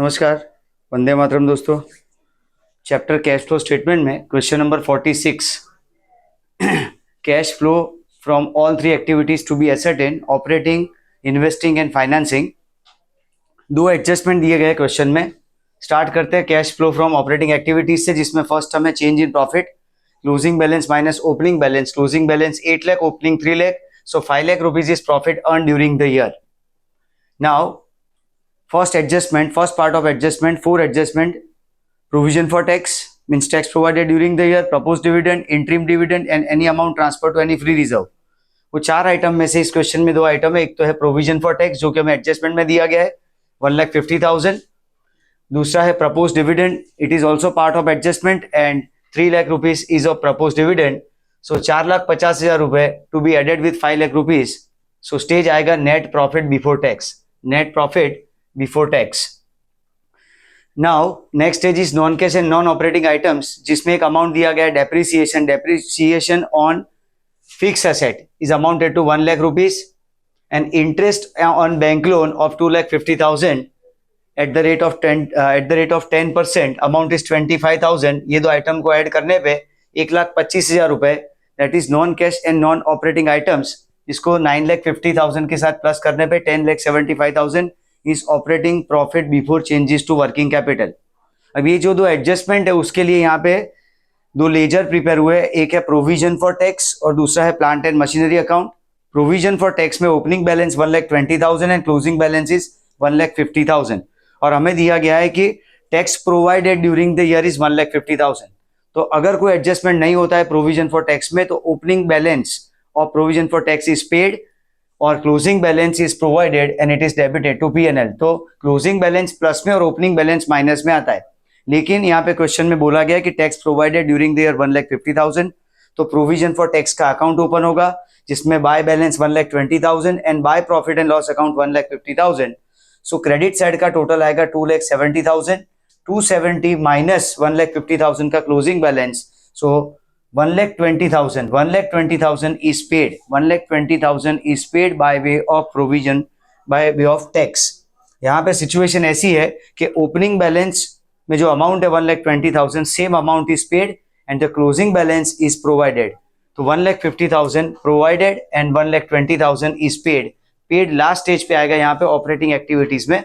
नमस्कार, वंदे मातरम दोस्तों। Chapter cash flow statement में question number 46, cash flow from all three activities to be ascertain, operating, investing and financing. दो adjustment दिए गए question में। स्टार्ट करते हैं cash flow from operating activities से, जिसमें फर्स्ट हमें change in profit, closing balance minus opening balance. Closing balance 8 lakh, opening 3 lakh, so 5 lakh rupees is profit earn during the year. Now first adjustment, first part of adjustment, 4 adjustment: provision for tax means tax provided during the year, proposed dividend, interim dividend and any amount transferred to any free reserve। वो चार item में से इस question में दो item है। एक तो है प्रोविजन फॉर टैक्स, जो कि हमें एडजस्टमेंट में दिया गया है 1,50,000। दूसरा है propose dividend, it is also part of adjustment and 3 lakh rupees is of propose dividend, so 4,50,000 रुपए to be added with 5 lakh rupees. So stage आएगा net profit before tax, net profit before tax। Now next stage is non cash and non operating items, जिसमें एक amount दिया गया है depreciation. Depreciation on fix asset is amounted to 1 lakh rupees and interest on bank loan of 2,50,000 at the rate of 10%, amount is 25,000। ये दो item को add करने पे 1,25,000 रुपए, that is non cash and non operating items. इसको 9,50,000 के साथ plus करने पे 10,75,000 is operating profit before changes to working capital. अब ये जो दो एडजस्टमेंट है उसके लिए यहाँ पे दो लेजर प्रिपेयर हुए, एक है प्रोविजन फॉर टैक्स और दूसरा है plant and machinery account. Provision for tax में opening balance 1,20,000 and closing balance is 1,50,000, और हमें दिया गया है कि tax provided during the year is 1,50,000। तो अगर कोई एडजस्टमेंट नहीं होता है प्रोविजन फॉर टैक्स में, तो ओपनिंग बैलेंस और provision for tax is paid और closing balance is provided and it is debited to P&L। तो क्लोजिंग बैलेंस प्लस में और ओपनिंग बैलेंस माइनस में आता है। लेकिन यहाँ पे क्वेश्चन में बोला गया कि tax provided during the year 1,50,000, तो प्रोविजन फॉर टैक्स का अकाउंट ओपन होगा जिसमें by balance 1,20,000 and by profit and loss account 1,50,000। So credit side का टोटल आएगा 2,70,000, 270 माइनस 1,50,000 का closing balance, so 1,20,000 is paid, 1,20,000 is paid by way of provision, by way of tax। यहाँ पे situation ऐसी है कि ओपनिंग बैलेंस में जो अमाउंट है 1,20,000, same amount is paid and the closing balance is provided. तो 1,50,000 provided and 1,20,000 is paid. Paid last stage पे आएगा यहाँ पे ऑपरेटिंग एक्टिविटीज में।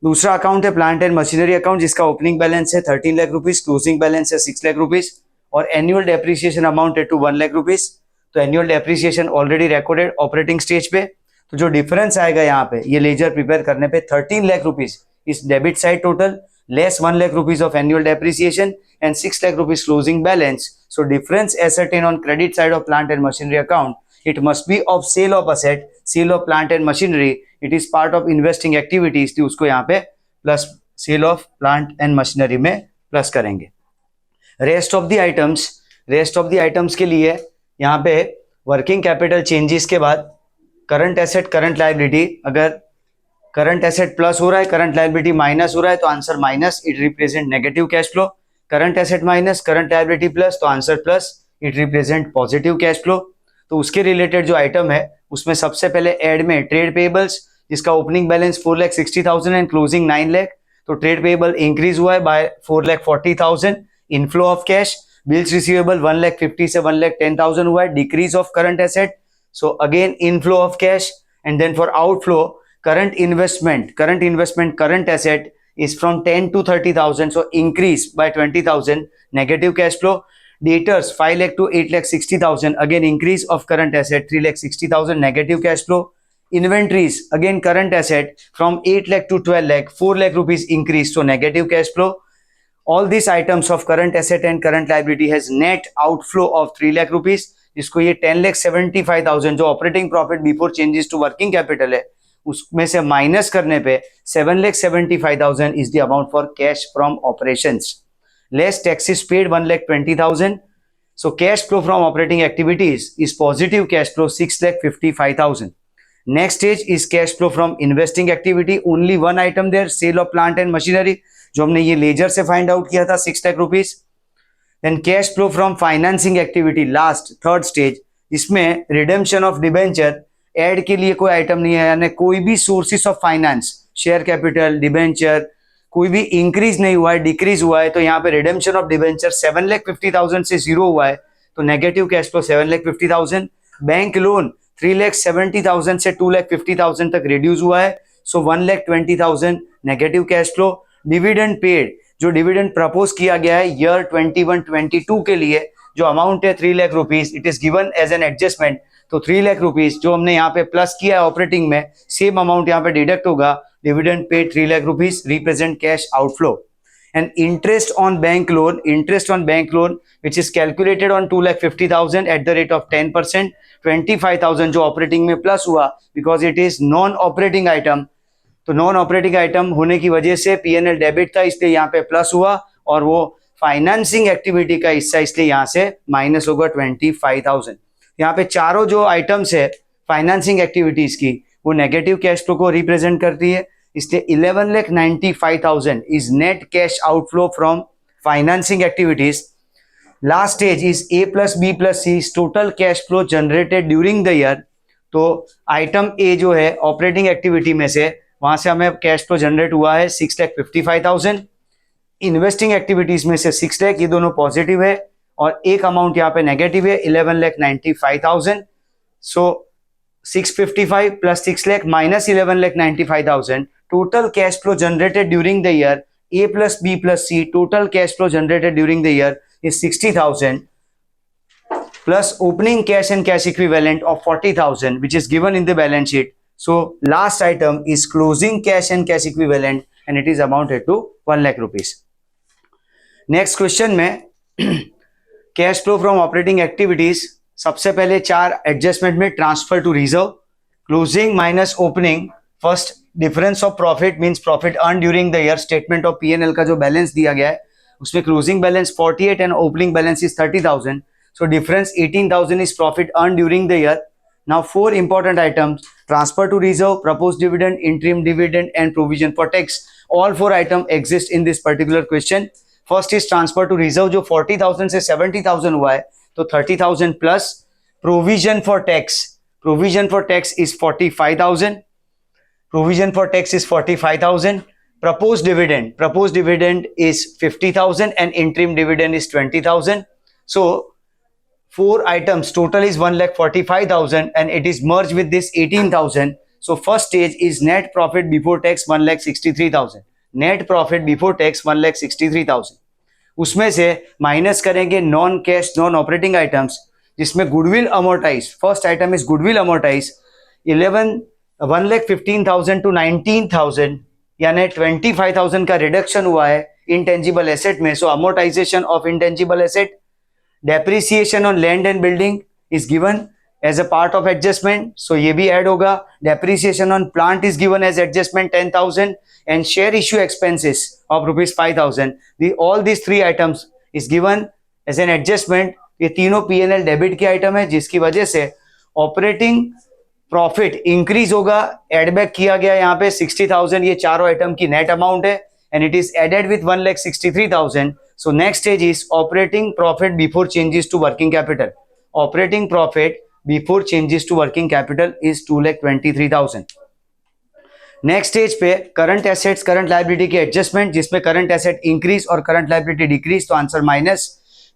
दूसरा अकाउंट है प्लांट एंड मशीनरी अकाउंट, जिसका ओपनिंग बैलेंस है 13 लाख रुपीज, क्लोजिंग बैलेंस है 6 लाख रुपीज और annual depreciation amounted to 1 lakh rupees. तो annual depreciation already recorded operating stage पे। तो जो डिफरेंस आएगा यहाँ पे ये लेजर प्रिपेयर करने पे 13 लाख रुपीज इस debit side total, less 1 lakh rupees of annual depreciation and 6 lakh rupees closing balance. So difference ascertained on credit side of plant and machinery account, it must be of sale of asset, sale of plant and machinery, it is part of investing activities, तो उसको यहाँ पे plus sale of plant and machinery में plus करेंगे। Rest of the items के लिए यहाँ पे वर्किंग कैपिटल चेंजेस के बाद करंट एसेट, करंट लायबिलिटी, अगर करंट एसेट प्लस हो रहा है, करंट लायबिलिटी माइनस हो रहा है, तो answer minus, it represent negative cash flow. Current asset minus, current liability plus, तो answer plus, it represent positive cash flow. तो उसके रिलेटेड जो आइटम है उसमें सबसे पहले एड में ट्रेड पेएबल्स, जिसका opening balance 4,60,000 and closing 9 lakh, तो ट्रेड पेएबल इंक्रीज हुआ है by 4,40,000। Inflow of cash, bills receivable 1,50,000 से 1,10,000 हुआ है, decrease of current asset, so again inflow of cash. And then for outflow, current investment, current asset is from 10 to 30,000, so increase by 20,000, negative cash flow। Debtors 5 lakh to 8,60,000, again increase of current asset 3,60,000, negative cash flow। Inventories, again current asset from 8 lakh to 12 lakh, 4 lakh rupees increase, so negative cash flow। All these items of current asset and current liability has net outflow of 3 lakh rupees, जिसको ये 10,75,000 जो operating profit before changes to working capital है उसमें से minus करने पे 7,75,000 is the amount for cash from operations. Less taxes paid 1,20,000, so cash flow from operating activities is positive cash flow 6,55,000। Next stage is cash flow from investing activity, only one item there, sale of plant and machinery, जो हमने ये laser से find out किया था 6 lakh rupees. Then cash flow from financing activity, last third stage, इसमें redemption of debenture, add के लिए कोई आइटम नहीं है, यानी कोई भी sources of finance, share capital, debenture, कोई भी इंक्रीज नहीं हुआ है, डिक्रीज हुआ है, तो यहाँ पे रिडेम्पशन ऑफ डिबेंचर 7,50,000 से जीरो हुआ है तो negative cash flow 7,50,000। Bank loan 3,70,000 से 2,50,000 तक रिड्यूस हुआ है सो 1,20,000 negative cash flow. Dividend paid, जो डिविडेंड प्रपोज किया गया है ईयर 21-22 के लिए, जो अमाउंट है 3 lakh rupees, it is given as an adjustment, तो 3 लाख रुपीज जो हमने यहाँ पे प्लस किया है ऑपरेटिंग में, सेम अमाउंट यहाँ पे डिडक्ट होगा। Dividend paid 3 lakh rupees represent cash outflow. And interest on bank loan which is calculated on 2,50,000 at the rate of 10%, 25,000 जो ऑपरेटिंग में प्लस हुआ because it is non operating item, तो non operating item होने की वजह से PNL debit था इसलिए यहाँ पे प्लस हुआ, और वो फाइनेंसिंग एक्टिविटी का हिस्सा इसलिए यहाँ से माइनस होगा 25,000। यहाँ पे चारों जो आइटम्स है फाइनेंसिंग एक्टिविटीज की वो नेगेटिव कैश फ्लो को रिप्रेजेंट करती है, इसलिए 11,95,000 is net cash outflow from financing activities. Last stage is A plus B plus C total cash flow generated during the year. तो आइटम ए जो है ऑपरेटिंग एक्टिविटी में से, वहां से हमें कैश फ्लो जनरेट हुआ है 6,55,000। इन्वेस्टिंग एक्टिविटीज में से 6 लाख, ये दोनों पॉजिटिव है, और एक अमाउंट यहाँ पे नेगेटिव है 11,95,000। सो 655 plus 6 lakh minus 11,95,000 total cash flow generated during the year. A plus B plus C total cash flow generated during the year is 60,000 plus opening cash and cash equivalent of 40,000 which is given in the balance sheet. So last item is closing cash and cash equivalent and it is amounted to 1 lakh rupees. Next question में cash flow from operating activities, सबसे पहले 4 adjustment में transfer to reserve, closing minus opening, first difference of profit means profit earn during the year, statement of PNL का जो balance दिया गया है उसमें closing balance 48 and opening balance is 30,000, so difference 18,000 is profit earn during the year. Now 4 important items, transfer to reserve, propose dividend, interim dividend and provision for tax, all 4 item exist in this particular question. First is transfer to reserve, जो 40,000 से 70,000 हुआ है तो 30,000 plus provision for tax, provision for tax is 45,000, provision for tax is 45,000, proposed dividend is 50,000 and interim dividend is 20,000. So 4 items total is 1,45,000 and it is merged with this 18,000. So first stage is net profit before tax 1,63,000, net profit before tax 1,63,000। उसमें से minus करेंगे non cash non operating items, जिसमें goodwill amortize, first item is goodwill amortize 1,15,000 to 19,000, यानी 25,000 का reduction हुआ है intangible asset में, so amortization of intangible asset. Depreciation on land and building is given as a part of adjustment, so ये भी add होगा। Depreciation on plant is given as adjustment 10,000 and share issue expenses of ₹5,000। All these 3 items is given as an adjustment. ये तीनों PNL debit के item है, जिसकी वजह से ऑपरेटिंग प्रॉफिट इंक्रीज होगा। एडबैक किया गया यहाँ पे 60,000, ये चारों आइटम की नेट अमाउंट है and it is added with 1,63,000। So next stage is operating profit before changes to working capital, operating profit before changes to working capital is 2,23,000। Next stage पे करंट एसेट्स करंट लायबिलिटी के adjustment, जिसमें current asset increase और current liability decrease, तो answer minus.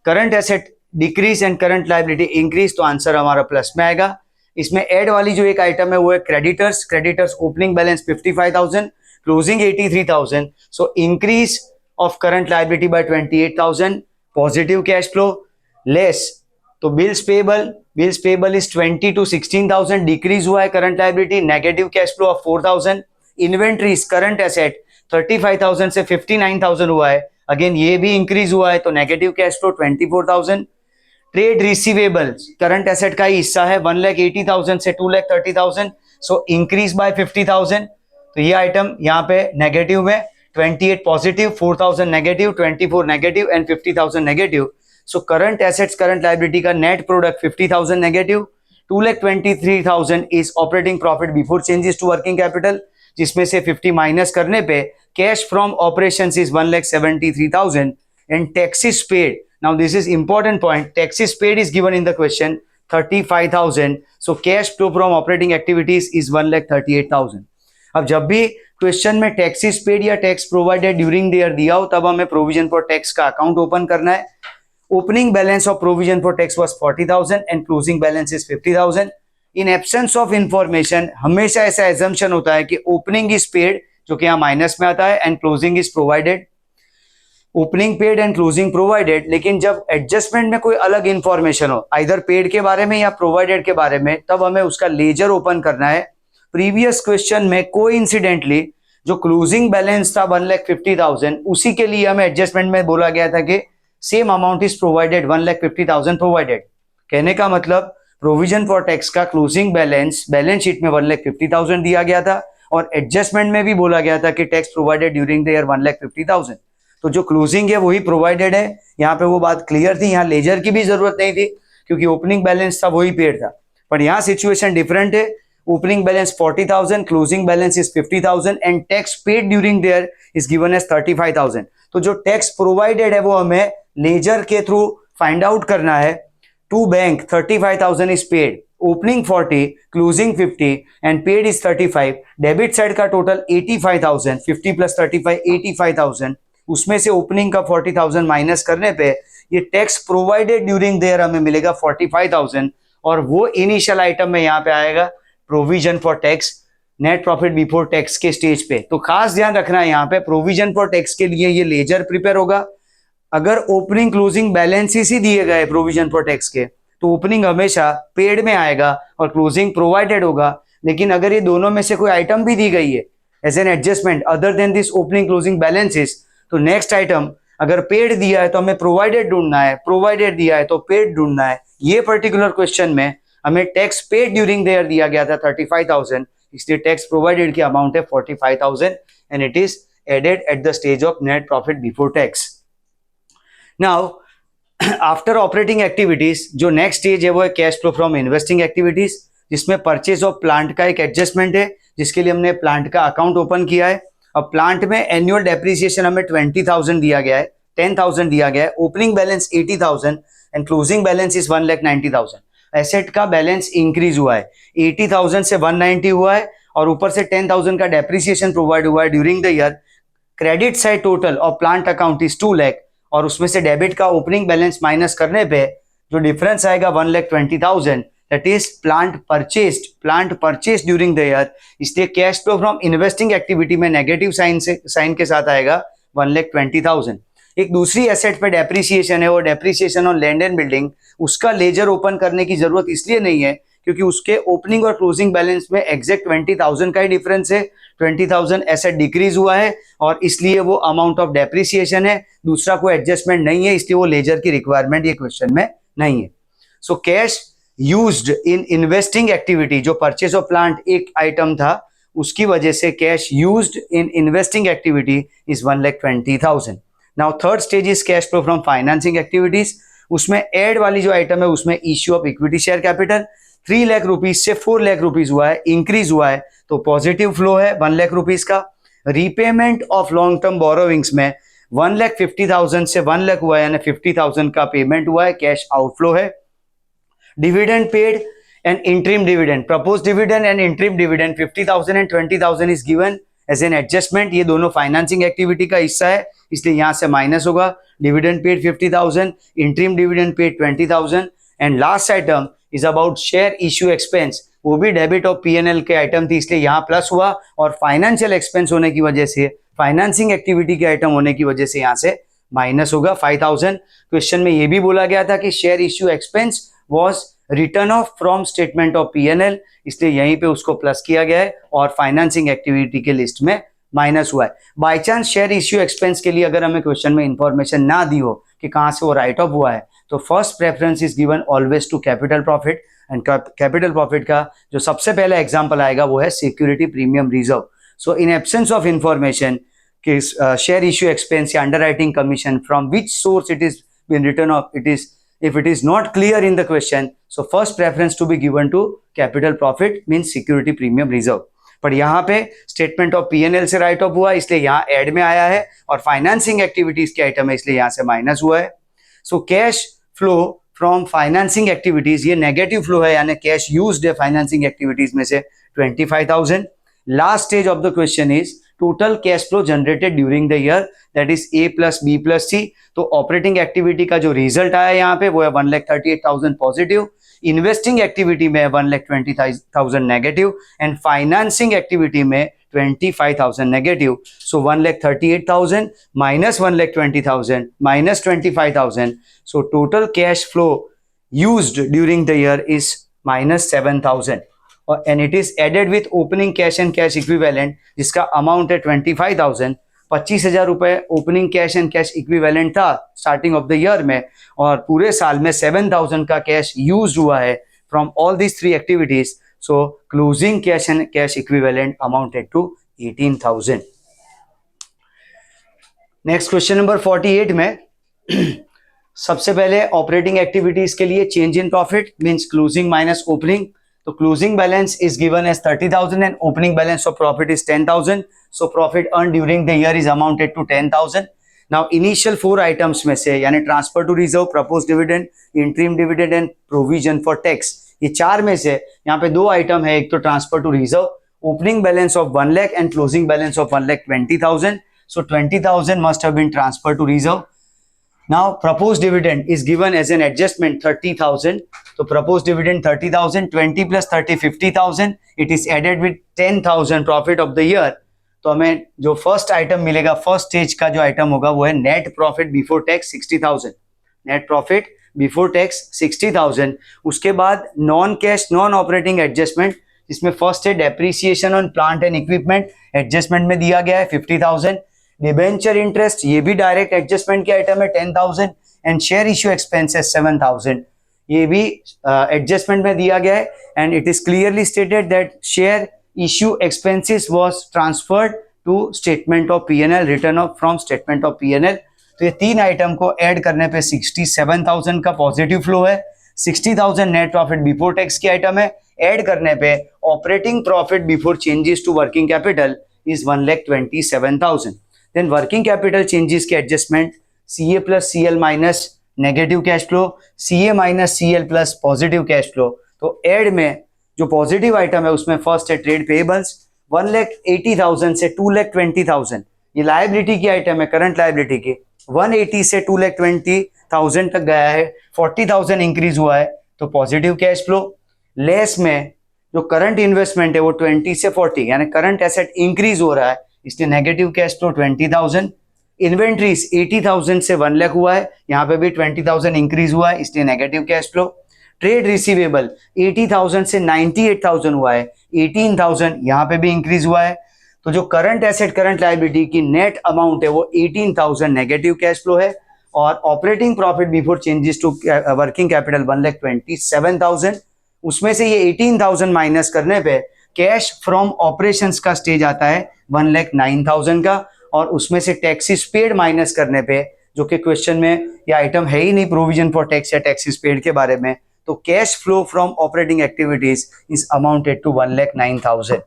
Current asset decrease and current liability increase, तो answer हमारा plus में आएगा। इसमें ऐड वाली जो एक आइटम है वो है creditors opening balance 55,000, closing 83,000, so increase of current liability by 28,000, positive cash flow less, तो bills payable is 20 to 16,000, decrease हुआ है current liability, negative cash flow of 4,000। Inventories current asset 35,000 से 59,000 हुआ है, अगेन ये भी इंक्रीज हुआ है तो negative cash flow 24,000। Trade receivables current asset का ही हिस्सा है 1,80,000 से 2,30,000, सो इंक्रीज बाय 50,000, तो ये आइटम यहाँ पे नेगेटिव में 28 positive, 4,000 negative, 24 negative and 50,000 negative. So current assets current liability का net product 50,000 negative, 2,23,000 is operating profit before changes to working capital, जिसमें से 50 माइनस करने पे cash from operations is 1,73,000 and taxes paid. Now this is important point, taxes paid is given in the question 35,000, so cash flow from operating activities is 1,38,000। अब जब भी question में tax is paid या tax provided during the year दिया हो तब हमें provision for tax का अकाउंट ओपन करना है. Opening balance of provision for tax was 40,000 and closing balance is 50,000. In absence of information हमेशा ऐसा एजम्पशन होता है कि ओपनिंग इज पेड, जो कि यहाँ माइनस में आता है, and closing is provided. Opening paid and closing provided, लेकिन जब एडजस्टमेंट में कोई अलग इंफॉर्मेशन हो, आइदर पेड के बारे में या प्रोवाइडेड के बारे में, तब हमें उसका लेजर ओपन करना है. प्रीवियस क्वेश्चन में कोइंसिडेंटली जो क्लोजिंग बैलेंस था 1,50,000, उसी के लिए हमें एडजस्टमेंट में बोला गया था कि same amount is provided, 1,50,000 provided. कहने का मतलब प्रोविजन फॉर टैक्स का क्लोजिंग बैलेंस बैलेंस शीट में 1,50,000 दिया गया था और एडजस्टमेंट में भी बोला गया था कि tax provided during the year 1,50,000. तो जो क्लोजिंग है वही प्रोवाइडेड है. यहाँ पे वो बात क्लियर थी, यहाँ लेजर की भी जरूरत नहीं थी क्योंकि ओपनिंग बैलेंस था वही पेड था. पर यहाँ सिचुएशन डिफरेंट है. Opening balance 40,000, closing balance is 50,000 and tax paid during the year is given as 35,000. तो जो टैक्स प्रोवाइडेड है वो हमें लेजर के थ्रू फाइंड आउट करना है. To bank 35,000 is paid, opening 40, closing 50 and paid is 35. Debit side का total 85,000, 50 plus 35 85,000. उसमें से ओपनिंग का 40,000 माइनस करने पे ये tax provided during the year हमें मिलेगा 45,000 और वो इनिशियल आइटम में यहाँ पे आएगा provision for tax, net profit before tax के स्टेज पे. तो खास ध्यान रखना है यहाँ पे प्रोविजन फॉर टैक्स के लिए ये लेजर प्रिपेयर होगा. अगर ओपनिंग क्लोजिंग बैलेंसेस ही दिए गए प्रोविजन फॉर टैक्स के तो ओपनिंग हमेशा पेड में आएगा और क्लोजिंग प्रोवाइडेड होगा. लेकिन अगर ये दोनों में से कोई आइटम भी दी गई है as an adjustment other than this opening closing balances, तो नेक्स्ट आइटम अगर पेड दिया है तो हमें प्रोवाइडेड ढूंढना है, प्रोवाइडेड दिया है तो पेड ढूंढना है. ये पर्टिकुलर क्वेश्चन में हमें tax paid during the year दिया गया था 35,000, इसलिए टैक्स प्रोवाइडेड की अमाउंट है 45,000 and it is added at the stage of net profit before tax. Now after operating activities जो नेक्स्ट स्टेज है वो है cash flow from investing activities, जिसमें परचेज ऑफ प्लांट का एक एडजस्टमेंट है जिसके लिए हमने प्लांट का अकाउंट ओपन किया है. अब प्लांट में एनुअल डेप्रिसिएशन हमें 20,000 दिया गया है, 10,000 दिया गया है. Opening balance 80,000 and closing balance is 1,90,000. Asset का बैलेंस इंक्रीज हुआ है, 80,000 से 190 हुआ है और ऊपर से 10,000 का डेप्रिसिएशन प्रोवाइड हुआ है during the year. Credit side total of plant account is 2 lakh और उसमें से डेबिट का ओपनिंग बैलेंस माइनस करने पे जो डिफरेंस आएगा 1,20,000, that is plant purchased during the year. इसलिए cash flow from investing activity में नेगेटिव साइन के साथ आएगा 1,20,000. एक दूसरी एसेट पे डेप्रिसिएशन है, वो depreciation on land and building. उसका लेजर ओपन करने की जरूरत इसलिए नहीं है क्योंकि उसके ओपनिंग और क्लोजिंग बैलेंस में एग्जैक्ट 20,000 का ही डिफरेंस है. 20,000 एसेट डिक्रीज हुआ है और इसलिए वो अमाउंट ऑफ डेप्रिसिएशन है, दूसरा कोई एडजस्टमेंट नहीं है, इसलिए वो लेजर की रिक्वायरमेंट ये क्वेश्चन में नहीं है. So cash used in investing activity, जो परचेज ऑफ प्लांट एक आइटम था उसकी वजह से cash used in investing activity is 1,20,000. Now third stage is cash flow from financing activities. उसमें एड वाली जो आइटम है उसमें issue of equity share capital 3 lakh rupees से 4 लाख रुपीज हुआ है, इंक्रीज हुआ है, तो पॉजिटिव फ्लो है 1 लाख रुपीज का. Repayment of long term borrowings में 1,50,000 से 1 लाख हुआ है, यानी 50,000 का पेमेंट हुआ है, कैश आउटफ्लो है. Dividend paid and interim dividend, propose dividend and interim dividend 50,000 and 20,000 is given as an adjustment. ये दोनों फाइनेंसिंग एक्टिविटी का हिस्सा है इसलिए यहां से माइनस होगा. Dividend paid 50,000, interim dividend paid 20,000 and last item is about share issue expense, वो भी डेबिट ऑफ पीएनएल के आइटम थी इसलिए यहाँ प्लस हुआ और फाइनेंशियल एक्सपेंस होने की वजह से, फाइनेंसिंग एक्टिविटी के आइटम होने की वजह से यहाँ से माइनस होगा 5,000. क्वेश्चन में ये भी बोला गया था कि share issue expense was written off from statement of PNL, इसलिए यहीं पे उसको प्लस किया गया है और फाइनेंसिंग एक्टिविटी के लिस्ट में माइनस हुआ है. By chance share issue expense के लिए अगर हमें क्वेश्चन में इंफॉर्मेशन ना दी हो कि कहां से वो राइट ऑफ हुआ है, तो first preference is given always to capital profit. And capital profit का जो सबसे पहला एग्जांपल आएगा वो है security premium reserve. So in absence of information कि शेयर इश्यू एक्सपेंस या underwriting commission from which source it is been written off, it is if it is not clear in the question, so first preference to be given to capital profit means security premium reserve. पर यहाँ पे statement of PNL से right of हुआ इसलिए यहाँ add में आया है और फाइनेंसिंग एक्टिविटीज के आइटम है इसलिए यहाँ से माइनस हुआ है. So cash flow from financing activities ये नेगेटिव फ्लो है, यानी कैश यूज्ड है फाइनेंसिंग एक्टिविटीज में से 25,000 last stage of the question is total cash flow generated during the year, that is A plus B plus C. तो operating activity का जो result आया यहाँ पे वो है 1,38,000 पॉजिटिव, इन्वेस्टिंग एक्टिविटी में 1,20,000 नेगेटिव एंड फाइनेंसिंग एक्टिविटी में 25,000 negative. So 1,38,000 minus 1,20,000 minus 25,000, so total cash flow used during the year is minus 7,000 and it is added with opening cash and cash equivalent जिसका amount है 25,000। 25,000 रुपए opening cash and cash equivalent था starting of the year में, और पूरे साल में 7,000 का कैश यूज हुआ है from all these three activities. So closing cash and cash equivalent amounted to 18,000। Next question number 48 में सबसे पहले ऑपरेटिंग एक्टिविटीज के लिए change in profit means closing minus opening. तो closing balance is given as 30,000 and opening balance of profit is 10,000। So profit earn during the year is amounted to 10,000। Now initial 4 items में से यानी transfer to reserve, propose dividend, interim dividend and provision for tax, ये 4 में से यहाँ पे 2 item है, एक तो transfer to reserve, opening balance of 1 lakh and closing balance of 1,20,000। So 20,000 must have been transferred to reserve. Now proposed dividend is given as an adjustment 30,000. So proposed dividend 30,000, 20 plus 30 50,000. It is added with 10,000 profit of the year. तो हमें जो first item मिलेगा, first stage का जो item होगा वो है net profit before tax 60,000। Net profit before tax 60,000। उसके बाद non cash non operating adjustment, जिसमें फर्स्ट है depreciation on plant and equipment, adjustment में दिया गया है 50,000। डिबेंचर इंटरेस्ट ये भी डायरेक्ट एडजस्टमेंट के आइटम है 10,000 एंड शेयर इश्यू एक्सपेंसेस 7,000, ये भी एडजस्टमेंट में दिया गया है and it is clearly stated that share issue expenses was transferred to statement of PNL, written off from statement of PNL. तो ये 3 आइटम को ऐड करने पे 67,000 का पॉजिटिव फ्लो है। 60,000 नेट प्रॉफिट बिफोर टैक्स की आइटम है, ऐड करने पे operating profit before changes to working capital is 1,27,000। Then working capital changes के adjustment CA plus CL minus negative cash flow, CA minus CL plus positive cash flow. तो add में जो positive item है उसमें first है trade payables 1,80,000 से 2,20,000, ये liability की आइटम है, करंट लायबिलिटी की 180 से 2,20,000 तक गया है, 40,000 इंक्रीज हुआ है तो पॉजिटिव कैश फ्लो। लेस में जो करंट इन्वेस्टमेंट है वो 20 से 40 यानी करंट एसेट इंक्रीज हो रहा है, इसलिए नेगेटिव कैश फ्लो 20,000। इन्वेंट्रीज 80,000 से 1 लाख हुआ है, यहाँ पे भी 20,000 इंक्रीज हुआ है इसलिए negative cash flow. Trade receivable 80,000 से 98,000 हुआ है, 18,000 यहाँ पे भी इंक्रीज हुआ है, तो जो करंट एसेट करंट लायबिलिटी की नेट अमाउंट है वो 18,000 नेगेटिव कैश फ्लो है। और operating profit before changes to working capital 1,27,000, उसमें से ये 18,000 माइनस करने पे कैश फ्रॉम ऑपरेशंस का स्टेज आता है 1,09,000 का, और उसमें से टैक्सेस पेड माइनस करने पे, जो कि क्वेश्चन में ये आइटम है ही नहीं प्रोविजन फॉर टैक्स या टैक्सेस पेड के बारे में, तो cash flow from operating activities is amounted to 1,09,000।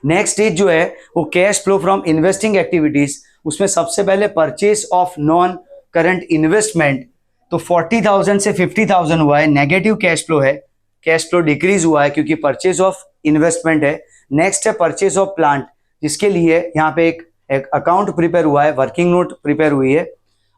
Next stage जो है वो cash flow from investing activities, उसमें सबसे पहले purchase of non current investment, तो 40,000 से 50,000 हुआ है, नेगेटिव कैश फ्लो है, कैश फ्लो डिक्रीज हुआ है क्योंकि परचेज ऑफ इन्वेस्टमेंट है। नेक्स्ट है परचेज ऑफ प्लांट, जिसके लिए यहाँ पे एक अकाउंट प्रिपेयर हुआ है, वर्किंग नोट प्रिपेयर हुई है।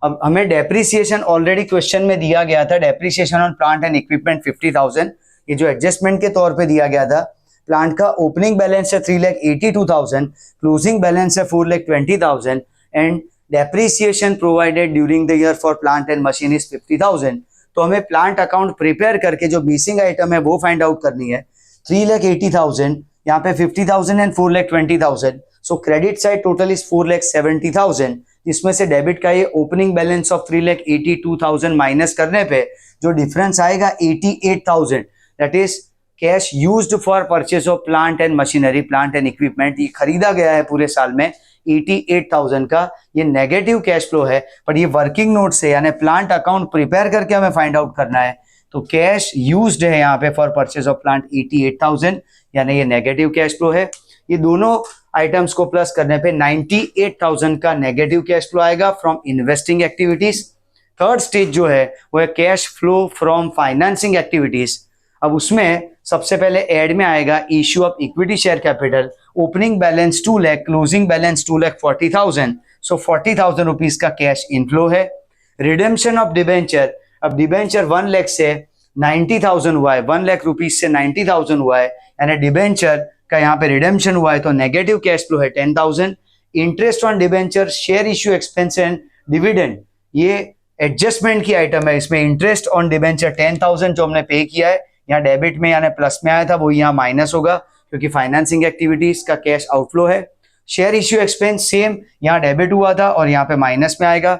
अब हमें डेप्रीसिएशन ऑलरेडी क्वेश्चन में दिया गया था, depreciation on plant and equipment 50,000, ये जो एडजस्टमेंट के तौर पे दिया गया था। प्लांट का ओपनिंग बैलेंस है 3,82,000, क्लोजिंग बैलेंस है 4,20,000 and depreciation provided during the year for plant and machine is 50,000। तो हमें प्लांट अकाउंट प्रिपेयर करके जो मिसिंग आइटम है वो फाइंड आउट करनी है। 3,80,000, यहाँ पे 50,000 and 4,20,000, so credit side total is 4,70,000, इसमें से डेबिट का ये ओपनिंग बैलेंस ऑफ 3,82,000 माइनस करने पे जो डिफरेंस आएगा 88,000, that is cash used for purchase of plant and machinery, plant and equipment, ये खरीदा गया है पूरे साल में 88,000 का, ये नेगेटिव कैश फ्लो है। पर ये वर्किंग नोट से यानी प्लांट अकाउंट प्रिपेयर करके हमें फाइंड आउट करना है, तो कैश यूज्ड है यहाँ पे फॉर परचेज ऑफ प्लांट 88,000 यानी ये नेगेटिव कैश फ्लो है। ये दोनों आइटम्स को प्लस करने पे 98,000 का नेगेटिव कैश फ्लो आएगा from investing activities. Third stage जो है वो है cash flow from financing activities. अब उसमें सबसे पहले एड में आएगा issue of equity share capital, opening balance 2 lakh, closing balance 2,40,000, so 40,000 rupees का कैश इनफ्लो है। रिडेम्पशन ऑफ डिबेंचर, अब डिबेंचर 1 लाख से 90,000 हुआ है, 1 लाख रुपीज से 90,000 हुआ है, यानी डिबेंचर का यहाँ पे रिडेम्पशन हुआ है तो नेगेटिव कैश फ्लो है 10,000। Interest on debenture, share issue expense and dividend, ये एडजस्टमेंट की आइटम है, इसमें इंटरेस्ट ऑन डिबेंचर 10,000 जो हमने पे किया है, यहाँ डेबिट में यानी प्लस में आया था, वो यहाँ माइनस होगा क्योंकि फाइनेंसिंग एक्टिविटीज का कैश आउटफ्लो है। शेयर इश्यू एक्सपेंस सेम, यहाँ डेबिट हुआ था और यहाँ पे माइनस में आएगा।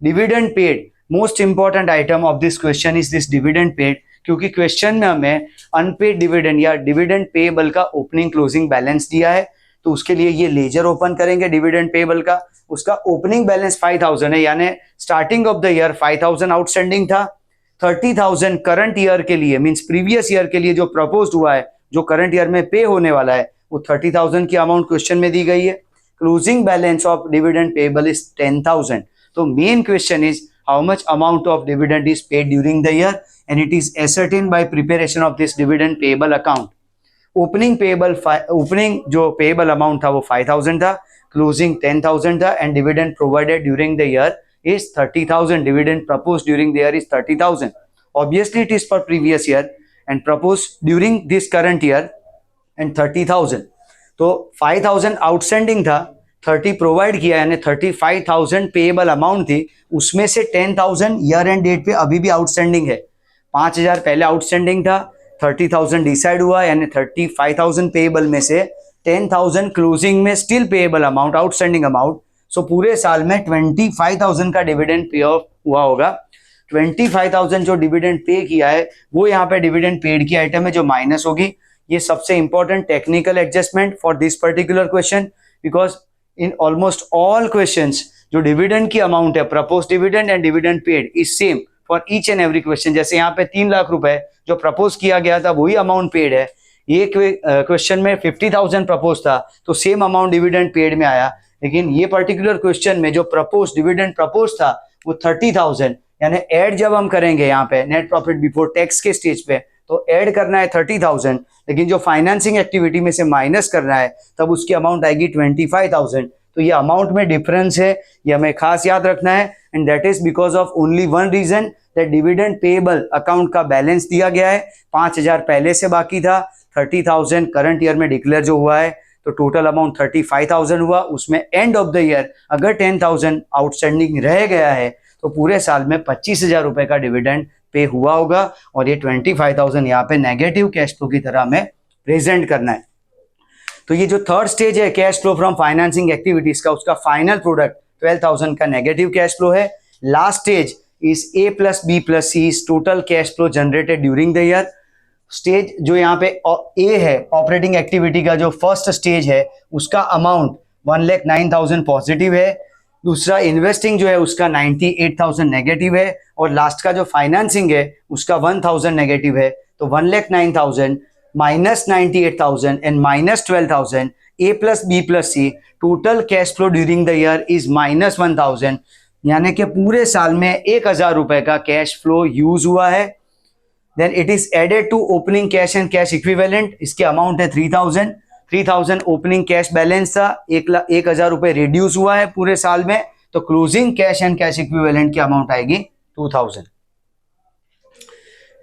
Dividend paid, most important item of this question is this dividend paid, क्योंकि क्वेश्चन में हमें अनपेड डिविडेंड या डिविडेंड पेएबल का ओपनिंग क्लोजिंग बैलेंस दिया है, तो उसके लिए ये लेजर ओपन करेंगे डिविडेंड पेएबल का। उसका ओपनिंग बैलेंस 5,000 है, यानी starting of the year 5,000 outstanding था। 30,000 करंट ईयर के लिए, मींस प्रीवियस ईयर के लिए जो प्रपोज्ड हुआ है, जो करंट ईयर में पे होने वाला है, वो 30,000 की अमाउंट क्वेश्चन में दी गई है। Closing balance of dividend payable is 10,000। तो main question is how much amount of dividend is paid during the year and it is ascertained by preparation of this dividend payable account. Opening जो payable amount था वो 5,000 था, closing 10,000 था and dividend provided during the year is 30,000. Dividend proposed during the year is 30,000. Obviously, it is for previous year and proposed during this current year and 30,000. तो 5,000 outstanding था, 30 provide किया यानी 35,000 payable amount थी, उसमें से 10,000 year and date पे अभी भी आउटस्टैंडिंग है। 5,000 पहले आउटस्टैंडिंग था, 30,000 डिसाइड हुआ यानी 35,000 पेएबल में से 10,000 क्लोजिंग में still payable amount, outstanding amount. So पूरे साल में 25,000 का डिविडेंड पे ऑफ हुआ होगा। 25,000 जो डिविडेंड पे किया है वो यहाँ पे डिविडेंड पेड की आइटम है जो माइनस होगी। ये सबसे important technical adjustment for this particular question, because in almost all questions जो डिविडेंड की अमाउंट है, propose dividend and dividend paid is same for each and every question. जैसे यहाँ पे 3 लाख रुपए जो प्रपोज किया गया था वही अमाउंट पेड है, ये क्वेश्चन में 50,000 प्रपोज था तो सेम अमाउंट डिविडेंड पेड में आया, लेकिन ये पर्टिकुलर क्वेश्चन में जो प्रपोज डिविडेंड प्रपोज था वो 30,000, यानी ऐड जब हम करेंगे यहाँ पे नेट प्रॉफिट बिफोर टैक्स के स्टेज पे तो ऐड करना है 30,000, लेकिन जो फाइनेंसिंग एक्टिविटी में से माइनस करना है तब उसकी अमाउंट आएगी 25,000। तो ये अमाउंट में डिफरेंस है, ये हमें खास याद रखना है and that is because of only one reason that dividend payable account का बैलेंस दिया गया है, 5,000 पहले से बाकी था, 30,000 करंट ईयर में डिक्लेयर जो हुआ है तो टोटल अमाउंट 35,000 हुआ। उसमें एंड ऑफ द ईयर अगर 10,000 आउटस्टैंडिंग रह गया है तो पूरे साल में 25,000 रुपए का डिविडेंड पे हुआ होगा और ये 25,000 यहाँ पे नेगेटिव कैश फ्लो की तरह हमें प्रेजेंट करना है। तो ये जो थर्ड स्टेज है cash flow from financing activities का, उसका फाइनल प्रोडक्ट 12,000 का नेगेटिव कैश फ्लो है। Last stage is A + B + C is total cash flow generated during the year. Stage जो यहाँ पे ए है, ऑपरेटिंग एक्टिविटी का जो फर्स्ट स्टेज है उसका अमाउंट 1,09,000 पॉजिटिव है, दूसरा इन्वेस्टिंग जो है उसका 98,000 नेगेटिव है और लास्ट का जो फाइनेंसिंग है उसका 1,000 नेगेटिव है। तो 1,09,000 minus 98,000 and minus 12,000, A + B + C total cash flow during the year is minus 1,000, यानी कि पूरे साल में 1,000 रुपए का कैश फ्लो यूज हुआ है। Then it is added to opening cash and cash equivalent, इसके अमाउंट है 3,000 ओपनिंग कैश बैलेंस था, 1,000 रुपए रिड्यूस हुआ है पूरे साल में, तो closing cash and cash equivalent की अमाउंट आएगी 2,000।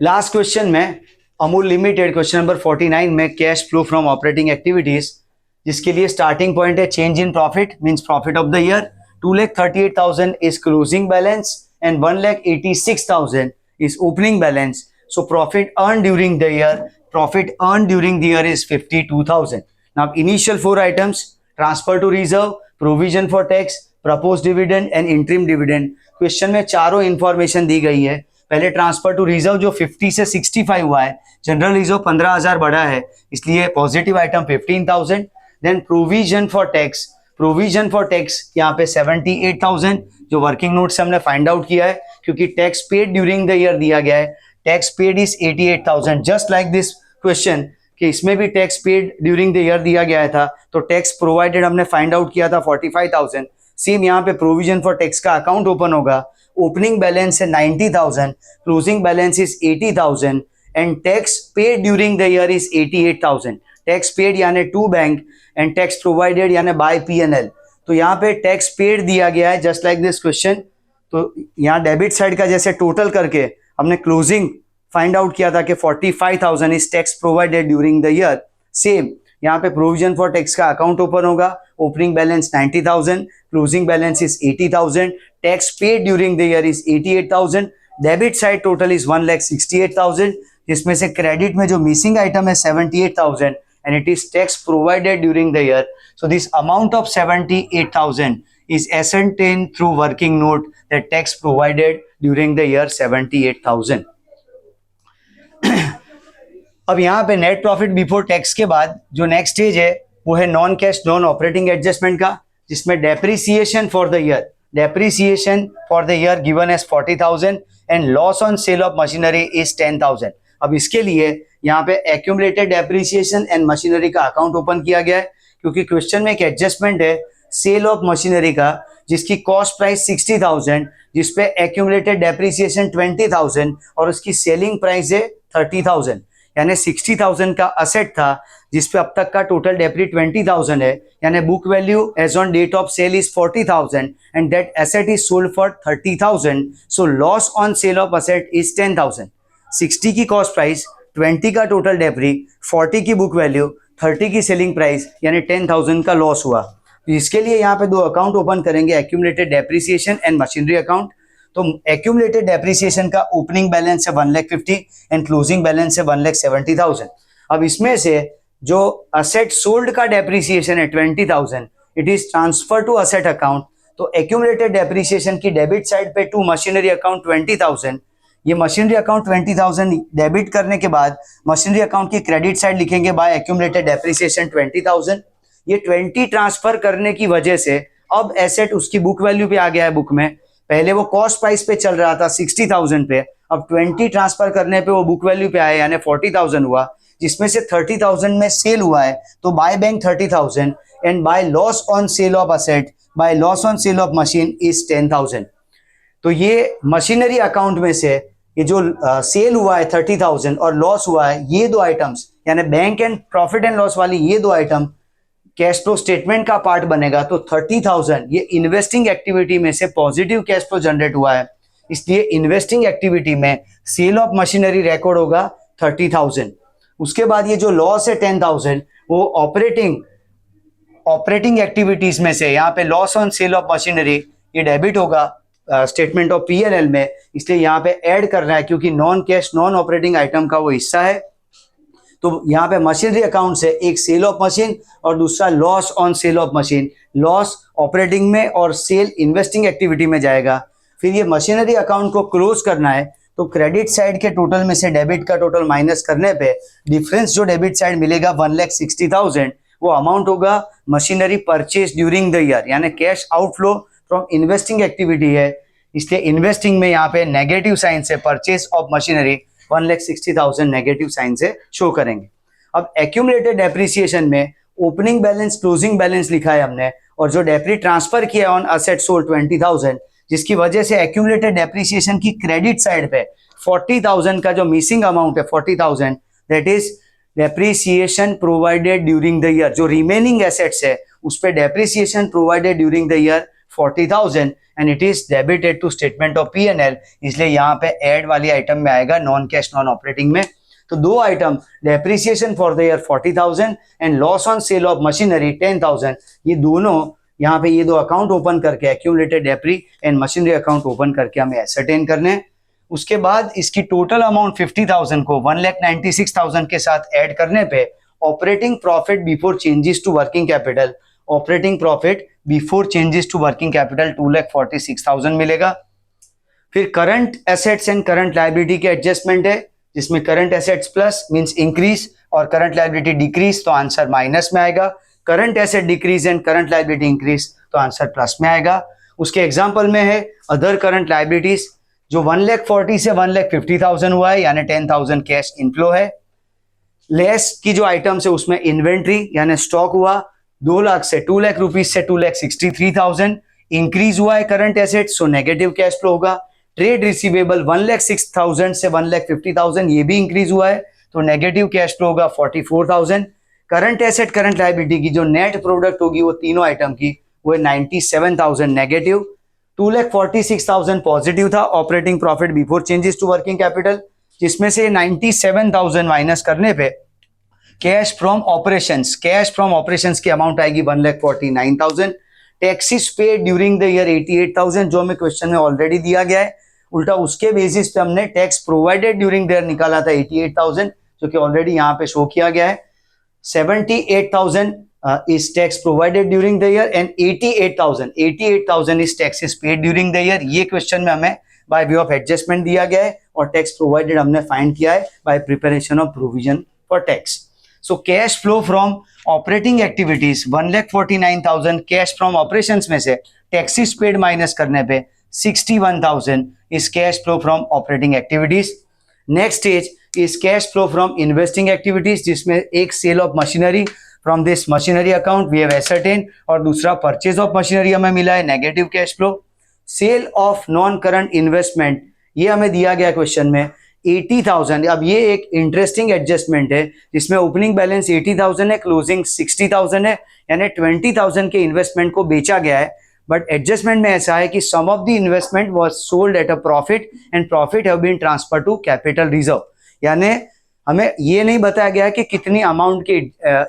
लास्ट क्वेश्चन में अमूल लिमिटेड क्वेश्चन नंबर 49 में cash flow from operating activities, जिसके लिए स्टार्टिंग पॉइंट है change in profit means profit of the year, 2,38,000 is closing balance and 1,86,000 is opening balance. So profit earned during the year is 52,000. Now initial 4 items: transfer to reserve, provision for tax, proposed dividend and interim dividend. Question में चारों information दी गई है। पहले transfer to reserve जो 50 से 65 हुआ है, general reserve 15,000 बढ़ा है इसलिए positive item 15,000। Then provision for tax यहाँ पे 78,000 जो वर्किंग नोट से हमने फाइंड आउट किया है, क्योंकि tax paid during the year दिया गया है। Tax paid is 88,000, just like this question कि इसमें भी tax paid during the year दिया गया था, तो टैक्स प्रोवाइडेड हमने फाइंड आउट किया था 45,000। सेम यहाँ पे प्रोविजन फॉर टैक्स का अकाउंट ओपन होगा, ओपनिंग बैलेंस है 90,000, closing balance is 80,000 and tax paid during the year is 88,000. tax paid यानी to bank and tax provided यानी by P&L. तो यहाँ पे tax paid दिया गया है just like this question. तो यहाँ डेबिट साइड का जैसे टोटल करके हमने क्लोजिंग फाइंड आउट किया था कि 45,000 is tax provided during the year. Same यहाँ पे प्रोविजन फॉर टैक्स का अकाउंट ओपन होगा. Opening balance 90,000, closing balance is 80,000, tax paid during the year is 88,000. Debit side total is 1,68,000, जिसमें से क्रेडिट में जो मिसिंग आइटम है 78,000 and it is tax provided during the year. So this amount of 78,000 is ascertained through working note that tax provided during the year 78,000. अब यहाँ पे net profit before tax के बाद जो नेक्स्ट स्टेज है वो है non cash non operating adjustment का, जिसमें depreciation for the year given as 40,000 and loss on sale of machinery is 10,000. अब इसके लिए यहाँ पे एक्यूमुलेटेड डेप्रीसिएशन एंड मशीनरी का अकाउंट ओपन किया गया है, क्योंकि क्वेश्चन में एक एडजस्टमेंट है सेल ऑफ मशीनरी का जिसकी कॉस्ट प्राइस 60,000, जिसपे एक्यूमुलेटेड डेप्रीसिएशन 20,000 और उसकी सेलिंग प्राइस है 30,000. यानी 60,000 का असेट था जिसपे अब तक का टोटल डेप्री 20,000 है. यानी book value as on date of sale is 40,000 and that asset is sold for 30,000. So loss on sale of asset is 10,000. 60 की कॉस्ट प्राइस, 20 का टोटल डेप्री, 40 की बुक वैल्यू, 30 की सेलिंग प्राइस, यानी 10,000 का लॉस हुआ. इसके लिए यहाँ पे दो अकाउंट ओपन करेंगे, accumulated depreciation and machinery account. तो एक्यूमुलेटेड डेप्रीसिएशन का ओपनिंग बैलेंस है 1,50,000 एंड क्लोजिंग बैलेंस है 1,70,000. अब इसमें से जो असेट सोल्ड का डेप्रीसिएशन है 20,000, it is transfer to asset account. तो एक्यूमुलेटेड डेप्रीसिएशन की डेबिट साइड पे टू मशीनरी अकाउंट 20,000. ये मशीनरी अकाउंट 20,000 डेबिट करने के बाद मशीनरी अकाउंट की क्रेडिट साइड लिखेंगे बाय एक्यूमुलेटेड डेप्रीसिएशन 20,000. ये 20 ट्रांसफर करने की वजह से अब एसेट उसकी बुक वैल्यू पे आ गया है. बुक में पहले वो कॉस्ट प्राइस पे चल रहा था 60,000 पे, अब 20 ट्रांसफर करने पे वो बुक वैल्यू पे आया यानी 40,000 हुआ, जिसमें से 30,000 में सेल हुआ है. तो by bank 30,000 and by loss on sale of asset, by loss on sale of machine is 10,000. तो ये मशीनरी अकाउंट में से ये जो सेल हुआ है 30,000 और लॉस हुआ है, ये दो आइटम्स यानी bank and profit and loss वाली ये दो आइटम कैश फ्लो स्टेटमेंट का पार्ट बनेगा. तो 30,000 ये इन्वेस्टिंग एक्टिविटी में से पॉजिटिव कैश फ्लो जनरेट हुआ है, इसलिए इन्वेस्टिंग एक्टिविटी में सेल ऑफ मशीनरी रिकॉर्ड होगा 30,000. उसके बाद ये जो लॉस है 10,000 वो ऑपरेटिंग एक्टिविटीज में से यहाँ पे loss on sale of machinery ये डेबिट होगा स्टेटमेंट ऑफ P&L में, इसलिए यहाँ पे ऐड करना है क्योंकि non cash non operating item का वो हिस्सा है. तो यहाँ पे मशीनरी अकाउंट से एक सेल ऑफ मशीन और दूसरा loss on sale of machine. Loss operating में और सेल इन्वेस्टिंग एक्टिविटी में जाएगा. फिर ये मशीनरी अकाउंट को क्लोज करना है, तो क्रेडिट साइड के टोटल में से डेबिट का टोटल माइनस करने पे डिफरेंस जो डेबिट साइड मिलेगा 1,60,000 वो अमाउंट होगा machinery purchase during the year, यानी cash outflow from investing activity है, इसलिए इन्वेस्टिंग में यहाँ पे नेगेटिव साइन से purchase of machinery 1,60,000 negative sign से शो करेंगे. अब एक्यूमुलेटेड डेप्रीसिएशन में ओपनिंग बैलेंस क्लोजिंग बैलेंस लिखा है हमने, और जो डेप्री ट्रांसफर किया ऑन असेट सोल्ड 20,000, जिसकी वजह से एक्यूमुलेटेड डेप्रीसिएशन की क्रेडिट साइड पे 40,000 का जो मिसिंग अमाउंट है 40,000 that is depreciation provided during the year. जो रिमेनिंग एसेट्स है उस पे depreciation provided during the year 40,000 and it is debited to statement of P&L, इसलिए यहाँ पे ऐड वाली आइटम में आएगा नॉन कैश नॉन ऑपरेटिंग में. तो दो item depreciation for the year 40,000 and loss on sale of machinery 10,000, ये दोनों यहाँ पे ये दो अकाउंट ओपन करके accumulated depre and machinery account open करके हमें एसरटेन करने हैं. उसके बाद इसकी टोटल अमाउंट 50,000 को 1,96,000 के साथ ऐड करने पे operating profit before changes to working capital, operating profit before changes to working capital 2,46,000 मिलेगा. फिर current assets and current liability के एडजस्टमेंट है, जिसमें current assets plus means increase और करंट लायबिलिटी डिक्रीज, तो आंसर माइनस में आएगा. Current asset decrease and current liability increase, तो आंसर प्लस में आएगा. उसके एग्जांपल में है अदर करंट लायबिलिटीज, जो 1,40,000 से 1,50,000 हुआ है यानी 10,000 कैश इनफ्लो है. लेस की जो आइटम्स है उसमें इन्वेंट्री यानी स्टॉक हुआ 2 लाख से 2 लाख रुपीज से 2,63,000. इंक्रीज हुआ है current asset, so negative cash flow होगा. ट्रेड रिसीवेबल 1,06,000 से 1,50,000 ये भी इंक्रीज हुआ है, तो नेगेटिव कैश फ्लो होगा 44,000। करंट एसेट करंट लायबिलिटी की जो नेट प्रोडक्ट होगी वो तीनों आइटम की वो 97,000 नेगेटिव। 2,46,000 पॉजिटिव था operating profit before changes to working capital, जिसमें से 97,000 माइनस करने पे कैश फ्रॉम ऑपरेशंस की अमाउंट आएगी 1,49,000। Taxes paid during the year 88,000 जो हमें क्वेश्चन में ऑलरेडी दिया गया है, उल्टा उसके बेसिस पे हमने tax provided during the year निकाला था 88,000 जो कि ऑलरेडी यहाँ पे शो किया गया है। 78,000 is tax provided during the year and 88,000 is taxes paid during the year। ये क्वेश्चन में हमें by way of adjustment दिया गया है और टैक्स प्रोवाइडेड हमने फाइंड किया है by preparation of provision for tax। So cash flow from operating activities 1,49,000 cash from operations में से टैक्सेस पेड माइनस करने पे 61,000 is cash flow from operating activities। Next stage is cash flow from investing activities जिसमें एक sale of machinery from this machinery account we have ascertain और दूसरा purchase of machinery हमें मिला है negative cash flow. Sale of non current investment ये हमें दिया गया क्वेश्चन में 80,000। अब ये एक इंटरेस्टिंग एडजस्टमेंट है जिसमें ओपनिंग बैलेंस 80,000 है, क्लोजिंग 60,000 है, यानी 20,000 के इन्वेस्टमेंट को बेचा गया है। बट एडजस्टमेंट में ऐसा है कि sum of the investment was sold at a profit and profit have been transfer to capital reserve, यानी हमें ये नहीं बताया गया कि कितनी अमाउंट के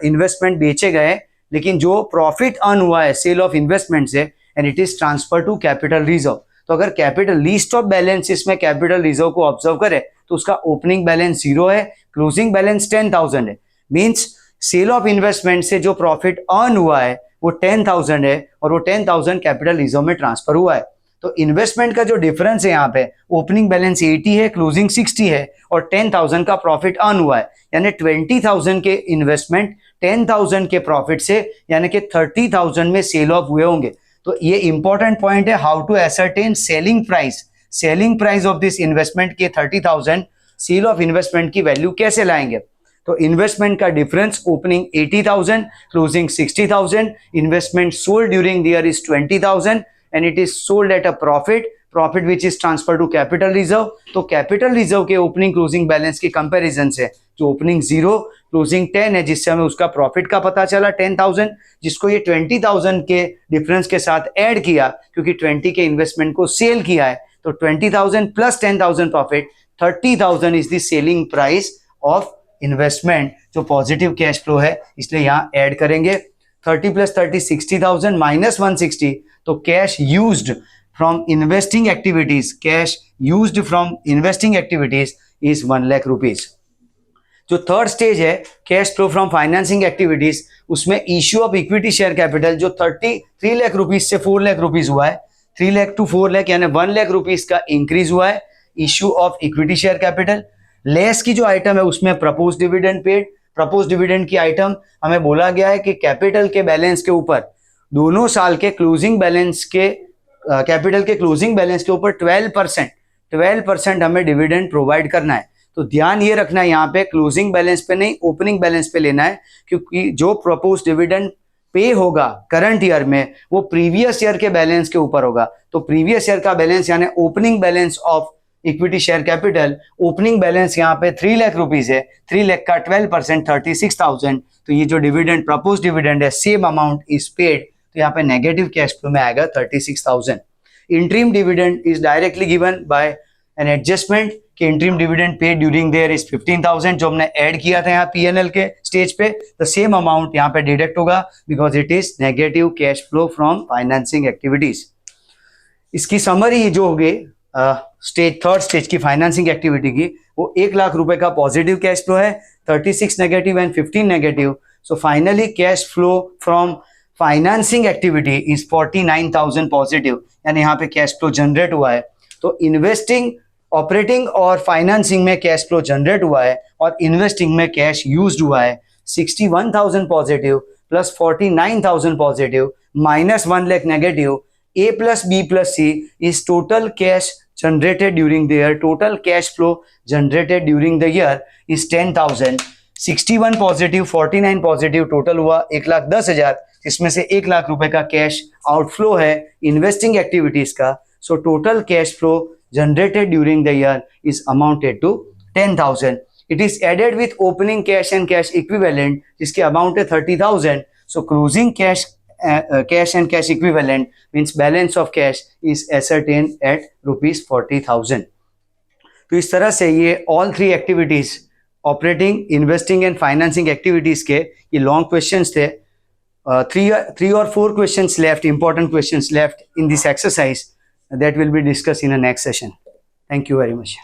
इन्वेस्टमेंट बेचे गए, लेकिन जो प्रॉफिट अर्न हुआ है सेल ऑफ इन्वेस्टमेंट से and it is transfer to capital reserve. तो अगर कैपिटल लिस्ट ऑफ बैलेंसेस में कैपिटल रिजर्व को ऑब्जर्व करें तो उसका ओपनिंग बैलेंस 0 है, क्लोजिंग बैलेंस 10,000 है। मींस सेल ऑफ इन्वेस्टमेंट से जो प्रॉफिट अर्न हुआ है वो 10,000 है और वो 10,000 कैपिटल रिजर्व में ट्रांसफर हुआ है। तो इन्वेस्टमेंट का जो डिफरेंस है यहाँ पे ओपनिंग बैलेंस 80 है, क्लोजिंग 60 है और 10,000 का प्रॉफिट अर्न हुआ है, यानी 20,000 के इन्वेस्टमेंट 10,000 के प्रॉफिट से यानी कि 30,000 में सेल ऑफ हुए होंगे। तो ये इंपॉर्टेंट पॉइंट है, how to ascertain selling price of this investment के 30,000 सेल ऑफ इन्वेस्टमेंट की वैल्यू कैसे लाएंगे। तो इन्वेस्टमेंट का difference opening 80,000, closing 60,000, investment sold during the year is 20,000 and it is sold at a profit which is transferred to capital reserve। तो capital reserve के opening closing balance के comparison से जो ओपनिंग 0 क्लोजिंग 10 है जिससे हमें उसका प्रॉफिट का पता चला 10,000, जिसको ये 20,000 के डिफरेंस के साथ ऐड किया क्योंकि 20 के इन्वेस्टमेंट को सेल किया है, तो 20,000 plus 10,000 profit 30,000 is the selling price of investment जो पॉजिटिव कैश फ्लो है, इसलिए यहाँ ऐड करेंगे 30 प्लस 30 60,000 माइनस 160। तो cash used from investing activities is 1 lakh rupees. जो थर्ड स्टेज है cash flow from financing activities, उसमें issue of equity share capital जो 3 लाख रुपीज से 4 लाख रुपीज हुआ है, 3 लाख टू 4 लाख यानी 1 लाख रुपीज का इंक्रीज हुआ है issue of equity share capital. Less की जो आइटम है उसमें propose dividend paid, propose dividend की आइटम हमें बोला गया है कि कैपिटल के बैलेंस के ऊपर दोनों साल के क्लोजिंग बैलेंस के कैपिटल के क्लोजिंग बैलेंस के ऊपर 12% हमें डिविडेंड प्रोवाइड करना है। तो ध्यान ये रखना है यहाँ पे क्लोजिंग बैलेंस पे नहीं ओपनिंग बैलेंस पे लेना है, क्योंकि जो प्रपोज डिविडेंड पे होगा करंट ईयर में वो प्रीवियस ईयर के बैलेंस के ऊपर होगा। तो प्रीवियस ईयर का बैलेंस यानी opening balance of equity share capital, opening balance यहाँ पे 3 लाख रुपीज है, 3 लाख का 12% 36,000। तो ये जो डिविडेंड प्रपोज डिविडेंड है सेम अमाउंट इज पेड, तो यहाँ पे नेगेटिव कैश फ्लो में आएगा 36,000। Interim dividend is directly given by an adjustment कि interim dividend paid during there is 15,000 जो हमने ऐड किया था यहाँ पीएनएल के स्टेज पे, तो सेम अमाउंट यहाँ पे डिडक्ट होगा because it is negative cash flow from financing activities. इसकी समरी जो होगी थर्ड स्टेज की फाइनेंसिंग एक्टिविटी की, वो 1 लाख रुपए का पॉजिटिव कैश फ्लो है, 36 negative and 15 negative. So finally cash flow from financing activity is 49,000 positive, यानी यहाँ पे कैश फ्लो जनरेट हुआ है। तो इन्वेस्टिंग, ऑपरेटिंग और फाइनेंसिंग में कैश फ्लो जनरेट हुआ है और इन्वेस्टिंग में कैश यूज्ड हुआ है। 61,000 positive plus 49,000 positive minus 1 lakh negative, A plus B plus C is total cash generated during the year. Total cash flow generated during the year is 10,000. 61 positive 49 positive total हुआ 1,10,000, जिसमें से 1 लाख रुपए का cash outflow है investing activities का। So total cash flow generated during the year is amounted to 10,000. It is added with opening cash and cash equivalent, जिसकी amount है 30,000. So closing cash and cash equivalent means balance of cash is ascertained at rupees 40,000. तो इस तरह से ये all three activities, operating, investing and financing activities के ये long questions थे. Three or four questions left, important questions left in this exercise that will be discussed in the next session. Thank you very much.